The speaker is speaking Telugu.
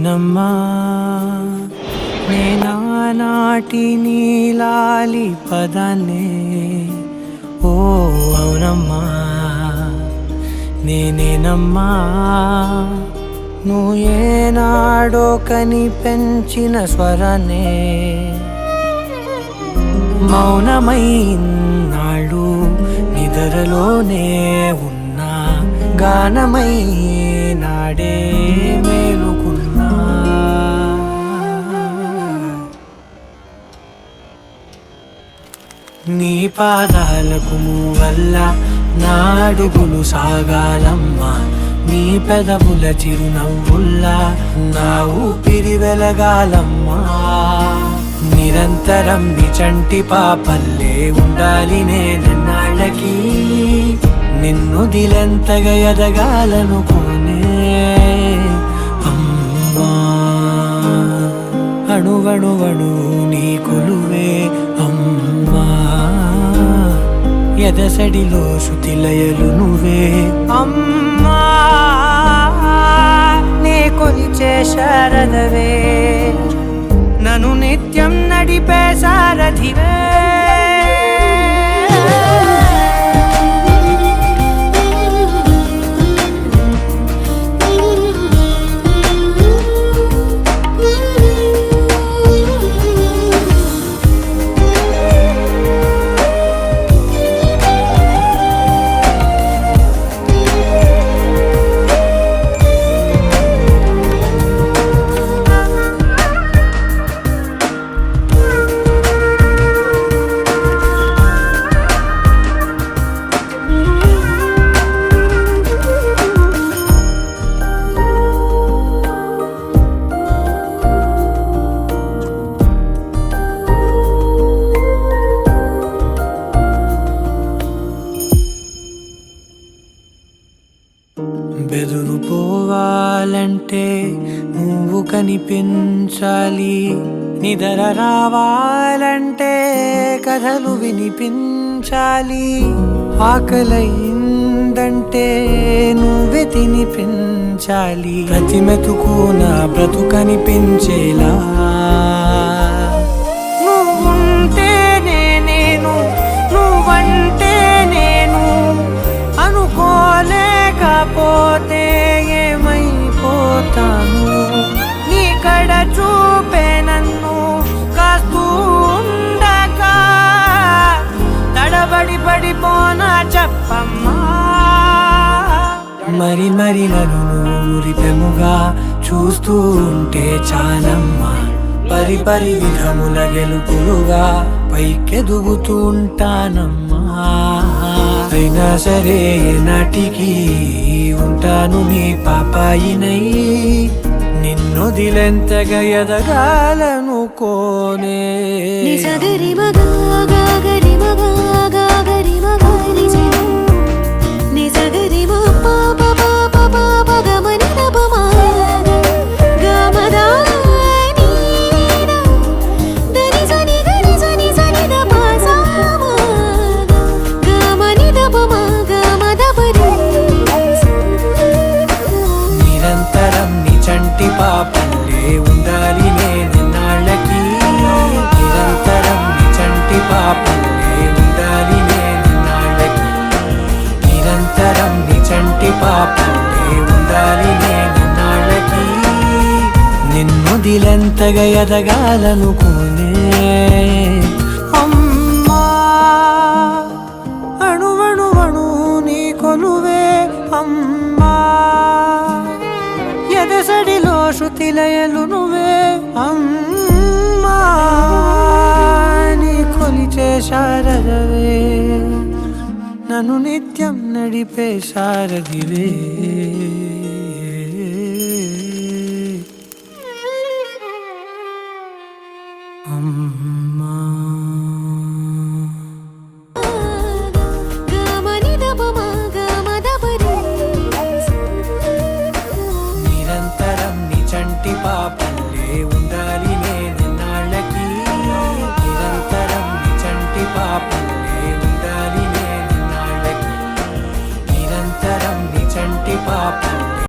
నేనమ్మా నేనానాటి నీలాలి పదాన్నే ఓ అవునమ్మా నేనేనమ్మా నువ్వు ఏనాడో కని పెంచిన స్వరాన్నే మౌనమైనాళ్ళు నిద్రలోనే ఉన్నా గానమై నాడే మేలుకున్నా నీ పాదాలకు వల్ల నా అడుగులు సాగాలమ్మా నీ పెదవుల చిరునవ్వుల్లా నా ఊపిరి వెలగాలమ్మా నిరంతరం నీ చంటి పాపల్లే ఉండాలి నేనన్నాళ్ళకి నిన్ను దిలెంతగా ఎదగాలనుకోనే అమ్మా అణువణువణు నీ కొలువే అమ్మా ఎదసడిలో శృతిలయలు నువ్వే అమ్మా నే కొలిచే శారదవే నన్ను నిత్యం నడిపే సారథివే బెదురుపోవాలంటే నువ్వు కనిపించాలి నిద్ర రావాలంటే కథలు వినిపించాలి ఆకలైందంటే నువ్వే తినిపించాలి ప్రతి మెతుకు నా బ్రతుకనిపించేలా నువ్వుంటేనే నేను నువ్వంటే నేను అనుకోలేకపోతే ఏమైపోతాను నీ కడ చూపే నన్ను కాస్తూ ఉండగా తడబడి పడిపోనా చెప్పమ్మా మరి మరి నన్ను ఊరిపెముగా చూస్తూ ఉంటే చాలమ్మా పరి పరి విధముల గెలుపులుగా పైకెదుగుతూ ఉంటానమ్మా అయినా సరే నాటికి ఉంటాను నీ పాపాయినై నిన్ను దిలెంతగా ఎదగాలనుకోనే నిజగరి మగా గాగరి మగా గాగరి మగా నిజగరి మా పాప పాప పాప గమని దపమా గమదా నిరంతరం నీ చంటి పాపల్లే ఉండాలి నేనన్నాళ్ళకి నిరంతరం నీ చంటి పాపల్లే ఉండాలి నేనన్నాళ్ళకి నిరంతరం నీ చంటి పాపల్లే ఉండాలి నేనన్నాళ్ళకి నిన్ను దిలెంతగా ఎదగాలనుకోనే అమ్మా అణువణువణు నీ కొలువే అమ్మా ఎదసడిలో శృతిలయలు నువ్వే అమ్మా నీ కొలిచే శారదవే నన్ను నిత్యం నడిపే సారథివే అమ్మా